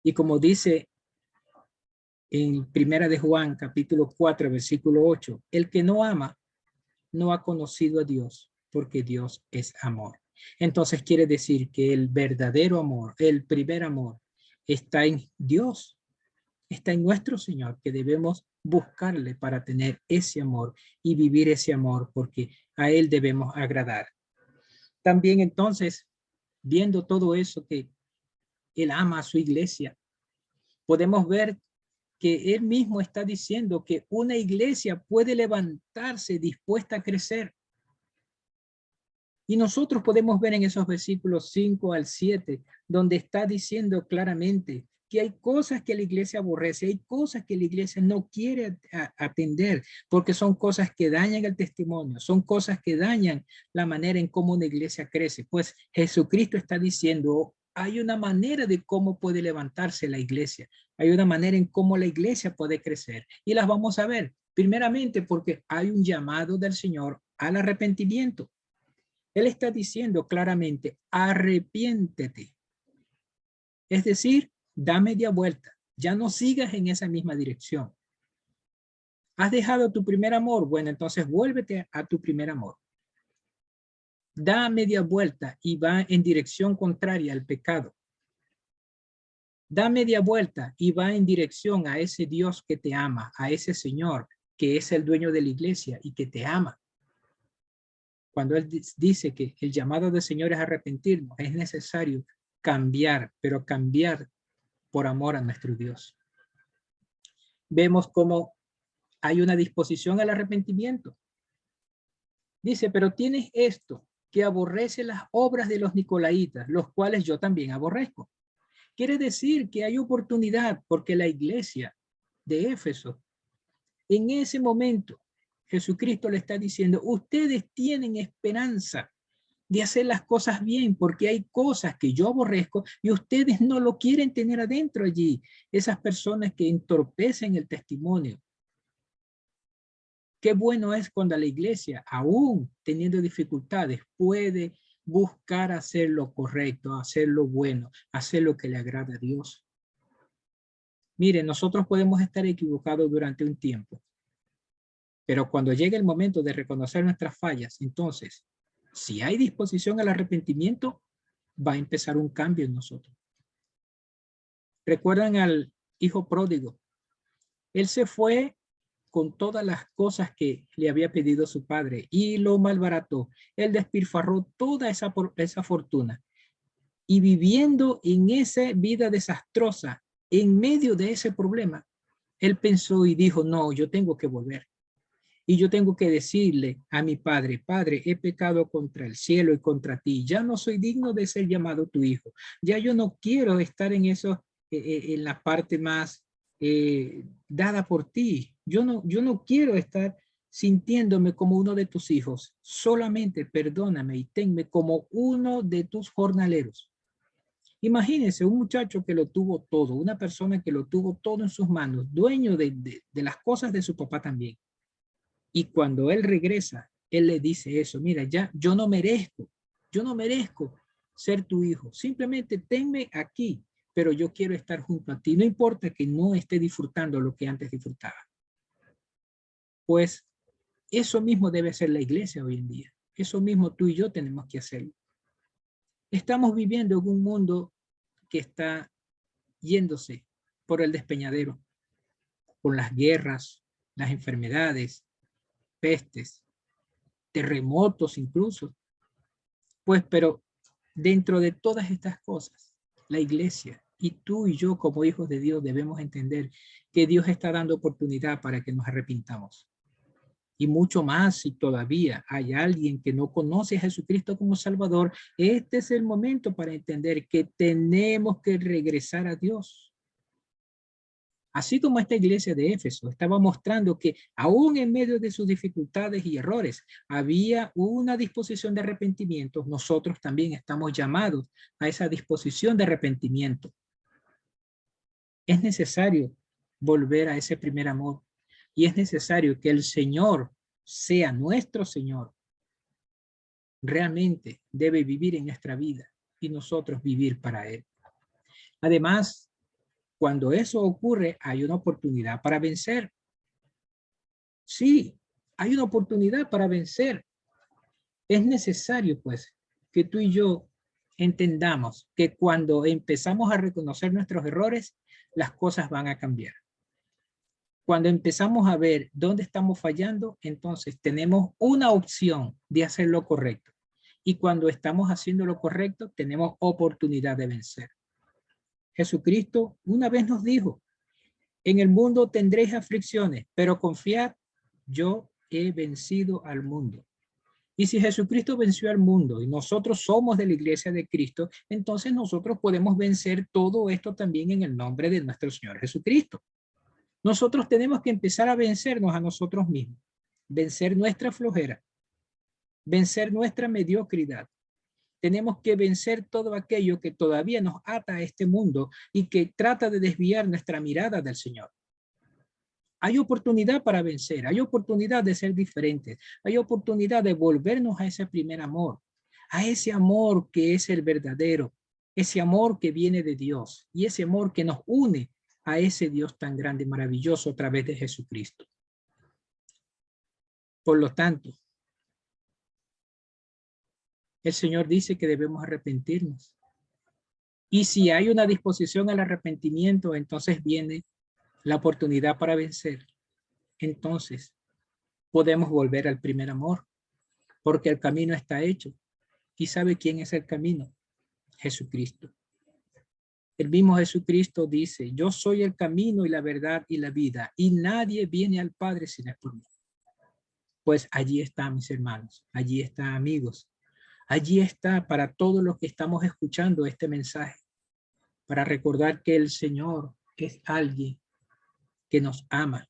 Y como dice en Primera de Juan, capítulo 4, versículo 8, el que no ama no ha conocido a Dios, porque Dios es amor. Entonces quiere decir que el verdadero amor, el primer amor, está en Dios. está en nuestro Señor, que debemos buscarle para tener ese amor y vivir ese amor, porque a Él debemos agradar. También entonces, viendo todo eso que Él ama a su iglesia, podemos ver que Él mismo está diciendo que una iglesia puede levantarse dispuesta a crecer. Y nosotros podemos ver en esos versículos 5 al 7, donde está diciendo claramente que hay cosas que la iglesia aborrece, hay cosas que la iglesia no quiere atender, porque son cosas que dañan el testimonio, son cosas que dañan la manera en cómo una iglesia crece. Pues Jesucristo está diciendo, hay una manera de cómo puede levantarse la iglesia, hay una manera en cómo la iglesia puede crecer, y las vamos a ver. Primeramente, porque hay un llamado del Señor al arrepentimiento. Él está diciendo claramente, arrepiéntete. Es decir, da media vuelta. Ya no sigas en esa misma dirección. ¿Has dejado tu primer amor? Bueno, entonces vuélvete a tu primer amor. Da media vuelta y va en dirección contraria al pecado. Da media vuelta y va en dirección a ese Dios que te ama, a ese Señor que es el dueño de la iglesia y que te ama. Cuando Él dice que el llamado del Señor es arrepentirnos, es necesario cambiar, pero cambiar por amor a nuestro Dios. Vemos cómo hay una disposición al arrepentimiento. Dice, pero tienes esto, que aborrece las obras de los nicolaítas, los cuales yo también aborrezco. Quiere decir que hay oportunidad, porque la iglesia de Éfeso, en ese momento, Jesucristo le está diciendo, ustedes tienen esperanza de hacer las cosas bien, porque hay cosas que yo aborrezco y ustedes no lo quieren tener adentro allí. Esas personas que entorpecen el testimonio. Qué bueno es cuando la iglesia, aún teniendo dificultades, puede buscar hacer lo correcto, hacer lo bueno, hacer lo que le agrada a Dios. Miren, nosotros podemos estar equivocados durante un tiempo, pero cuando llegue el momento de reconocer nuestras fallas, entonces, si hay disposición al arrepentimiento, va a empezar un cambio en nosotros. ¿Recuerdan al hijo pródigo? Él se fue con todas las cosas que le había pedido su padre y lo malbarató. Él despilfarró toda esa fortuna. Y viviendo en esa vida desastrosa, en medio de ese problema, él pensó y dijo, no, yo tengo que volver. Y yo tengo que decirle a mi padre, Padre, he pecado contra el cielo y contra ti. Ya no soy digno de ser llamado tu hijo. Ya yo no quiero estar en eso, en la parte más dada por ti. Yo no quiero estar sintiéndome como uno de tus hijos. Solamente perdóname y tenme como uno de tus jornaleros. Imagínense un muchacho que lo tuvo todo, una persona que lo tuvo todo en sus manos, dueño de las cosas de su papá también. Y cuando él regresa, él le dice eso, mira, ya yo no merezco ser tu hijo, simplemente tenme aquí, pero yo quiero estar junto a ti, no importa que no esté disfrutando lo que antes disfrutaba. Pues eso mismo debe ser la iglesia hoy en día, eso mismo tú y yo tenemos que hacerlo. Estamos viviendo en un mundo que está yéndose por el despeñadero, con las guerras, las enfermedades, pestes, terremotos incluso. Pues, pero dentro de todas estas cosas, la iglesia y tú y yo como hijos de Dios debemos entender que Dios está dando oportunidad para que nos arrepintamos. Y mucho más si todavía hay alguien que no conoce a Jesucristo como Salvador, este es el momento para entender que tenemos que regresar a Dios. Así como esta iglesia de Éfeso estaba mostrando que aún en medio de sus dificultades y errores había una disposición de arrepentimiento, nosotros también estamos llamados a esa disposición de arrepentimiento. Es necesario volver a ese primer amor y es necesario que el Señor sea nuestro Señor. Realmente debe vivir en nuestra vida y nosotros vivir para Él. Además, cuando eso ocurre, hay una oportunidad para vencer. Sí, hay una oportunidad para vencer. Es necesario, pues, que tú y yo entendamos que cuando empezamos a reconocer nuestros errores, las cosas van a cambiar. Cuando empezamos a ver dónde estamos fallando, entonces tenemos una opción de hacer lo correcto. Y cuando estamos haciendo lo correcto, tenemos oportunidad de vencer. Jesucristo una vez nos dijo, en el mundo tendréis aflicciones, pero confiad, yo he vencido al mundo. Y si Jesucristo venció al mundo y nosotros somos de la iglesia de Cristo, entonces nosotros podemos vencer todo esto también en el nombre de nuestro Señor Jesucristo. Nosotros tenemos que empezar a vencernos a nosotros mismos, vencer nuestra flojera, vencer nuestra mediocridad. Tenemos que vencer todo aquello que todavía nos ata a este mundo y que trata de desviar nuestra mirada del Señor. Hay oportunidad para vencer, hay oportunidad de ser diferentes, hay oportunidad de volvernos a ese primer amor, a ese amor que es el verdadero, ese amor que viene de Dios y ese amor que nos une a ese Dios tan grande y maravilloso a través de Jesucristo. Por lo tanto, el Señor dice que debemos arrepentirnos. Y si hay una disposición al arrepentimiento, entonces viene la oportunidad para vencer. Entonces, podemos volver al primer amor, porque el camino está hecho. ¿Y sabe quién es el camino? Jesucristo. El mismo Jesucristo dice, yo soy el camino y la verdad y la vida, y nadie viene al Padre sin es por mí. Pues allí está, mis hermanos, allí está, amigos. Allí está para todos los que estamos escuchando este mensaje, para recordar que el Señor es alguien que nos ama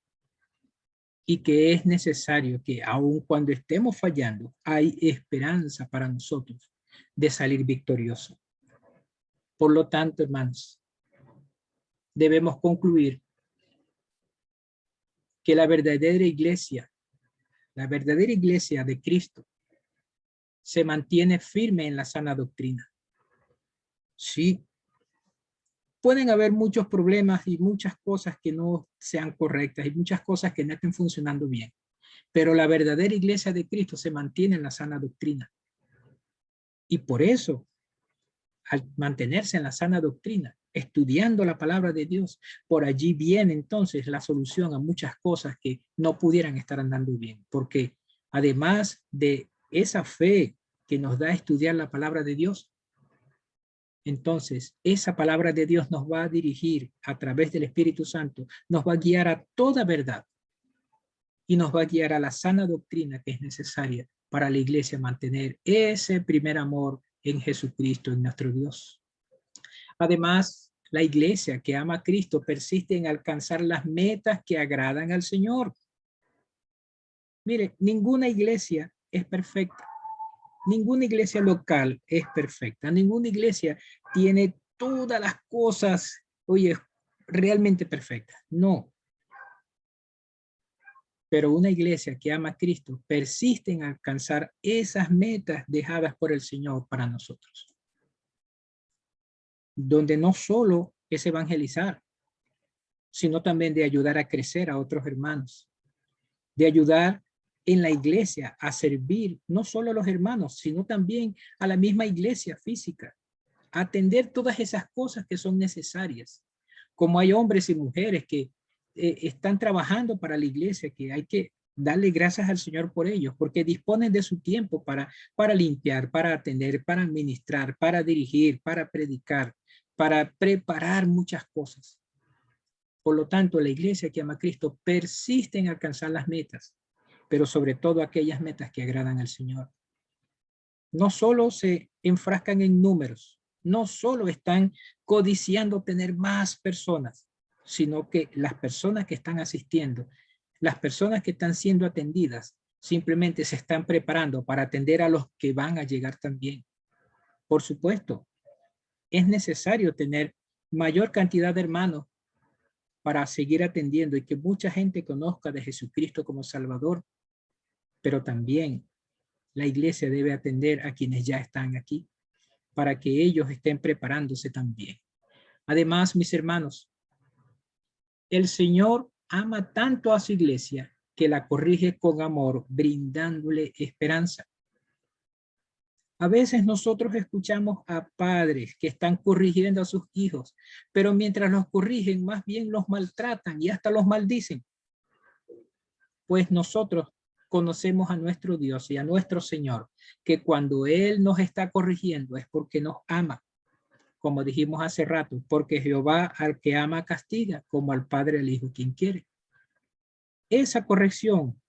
y que es necesario que aun cuando estemos fallando, hay esperanza para nosotros de salir victoriosos. Por lo tanto, hermanos, debemos concluir que la verdadera iglesia de Cristo se mantiene firme en la sana doctrina. Sí, pueden haber muchos problemas y muchas cosas que no sean correctas y muchas cosas que no estén funcionando bien, pero la verdadera iglesia de Cristo se mantiene en la sana doctrina. Y por eso, al mantenerse en la sana doctrina, estudiando la palabra de Dios, por allí viene entonces la solución a muchas cosas que no pudieran estar andando bien, porque además de esa fe que nos da estudiar la palabra de Dios, entonces esa palabra de Dios nos va a dirigir a través del Espíritu Santo, nos va a guiar a toda verdad y nos va a guiar a la sana doctrina que es necesaria para la iglesia mantener ese primer amor en Jesucristo, en nuestro Dios. Además, la iglesia que ama a Cristo persiste en alcanzar las metas que agradan al Señor. Mire, ninguna iglesia es perfecta. Ninguna iglesia local es perfecta. Ninguna iglesia tiene todas las cosas, oye, realmente perfectas. No. Pero una iglesia que ama a Cristo persiste en alcanzar esas metas dejadas por el Señor para nosotros. Donde no solo es evangelizar, sino también de ayudar a crecer a otros hermanos, de ayudar en la iglesia a servir no solo a los hermanos, sino también a la misma iglesia física, a atender todas esas cosas que son necesarias. Como hay hombres y mujeres que están trabajando para la iglesia, que hay que darle gracias al Señor por ellos, porque disponen de su tiempo para limpiar, para atender, para administrar, para dirigir, para predicar, para preparar muchas cosas. Por lo tanto, la iglesia que ama a Cristo persiste en alcanzar las metas, pero sobre todo aquellas metas que agradan al Señor. No solo se enfrascan en números, no solo están codiciando tener más personas, sino que las personas que están asistiendo, las personas que están siendo atendidas, simplemente se están preparando para atender a los que van a llegar también. Por supuesto, es necesario tener mayor cantidad de hermanos para seguir atendiendo y que mucha gente conozca de Jesucristo como Salvador, pero también la iglesia debe atender a quienes ya están aquí para que ellos estén preparándose también. Además, mis hermanos, el Señor ama tanto a su iglesia que la corrige con amor, brindándole esperanza. A veces nosotros escuchamos a padres que están corrigiendo a sus hijos, pero mientras los corrigen, más bien los maltratan y hasta los maldicen. pues nosotros conocemos a nuestro Dios y a nuestro Señor, que cuando Él nos está corrigiendo es porque nos ama, como dijimos hace rato, porque Jehová al que ama castiga, como al Padre al Hijo quien quiere. Esa corrección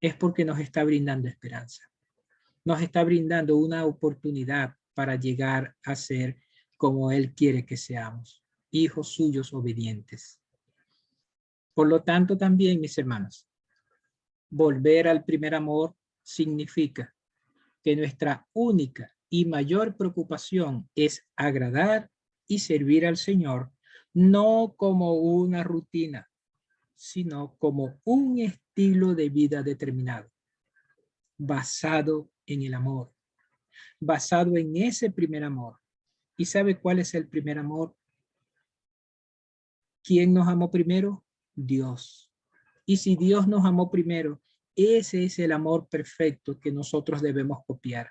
es porque nos está brindando esperanza. Nos está brindando una oportunidad para llegar a ser como Él quiere que seamos, hijos suyos obedientes. Por lo tanto, también, mis hermanos, volver al primer amor significa que nuestra única y mayor preocupación es agradar y servir al Señor, no como una rutina, sino como un estilo de vida determinado, basado en el amor, basado en ese primer amor. ¿Y sabe cuál es el primer amor? ¿Quién nos amó primero? Dios. Y si Dios nos amó primero, ese es el amor perfecto que nosotros debemos copiar.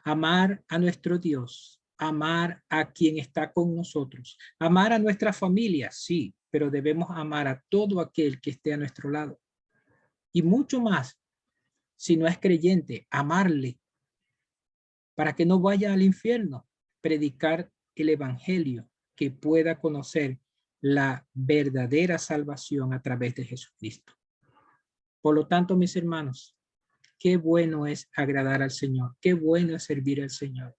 Amar a nuestro Dios, amar a quien está con nosotros, amar a nuestra familia, sí, pero debemos amar a todo aquel que esté a nuestro lado. Y mucho más, si no es creyente, amarle para que no vaya al infierno, predicar el evangelio, que pueda conocer la verdadera salvación a través de Jesucristo. Por lo tanto, mis hermanos, qué bueno es agradar al Señor, qué bueno es servir al Señor,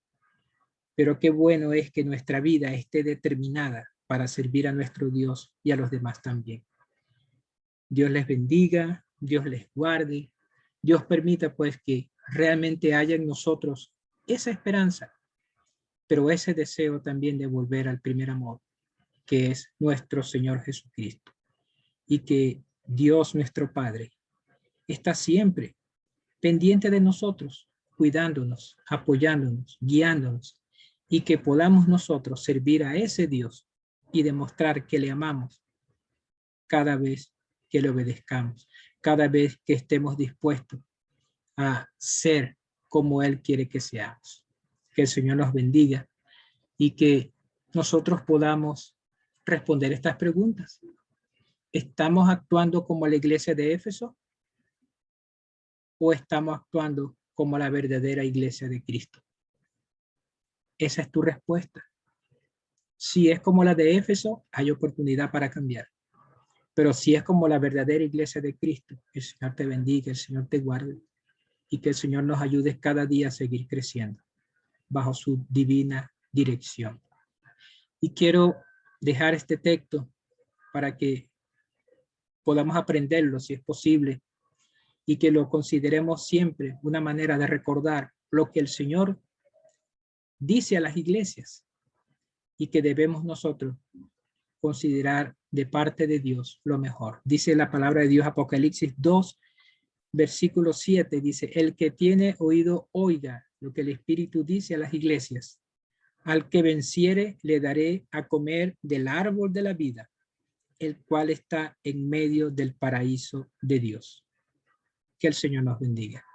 pero qué bueno es que nuestra vida esté determinada para servir a nuestro Dios y a los demás también. Dios les bendiga, Dios les guarde, Dios permita pues que realmente haya en nosotros esa esperanza, pero ese deseo también de volver al primer amor, que es nuestro Señor Jesucristo, y que Dios nuestro Padre está siempre pendiente de nosotros, cuidándonos, apoyándonos, guiándonos, y que podamos nosotros servir a ese Dios y demostrar que le amamos cada vez que le obedezcamos, cada vez que estemos dispuestos a ser como Él quiere que seamos. Que el Señor nos bendiga y que nosotros podamos responder estas preguntas. ¿Estamos actuando como la iglesia de Éfeso o estamos actuando como la verdadera iglesia de Cristo? Esa es tu respuesta. Si es como la de Éfeso, hay oportunidad para cambiar. Pero si es como la verdadera iglesia de Cristo, el Señor te bendiga, el Señor te guarde y que el Señor nos ayude cada día a seguir creciendo bajo su divina dirección. Y quiero dejar este texto para que podamos aprenderlo si es posible y que lo consideremos siempre una manera de recordar lo que el Señor dice a las iglesias y que debemos nosotros considerar de parte de Dios lo mejor. Dice la palabra de Dios, Apocalipsis 2, versículo 7, dice, el que tiene oído, oiga lo que el Espíritu dice a las iglesias. Al que venciere, le daré a comer del árbol de la vida, el cual está en medio del paraíso de Dios. Que el Señor nos bendiga.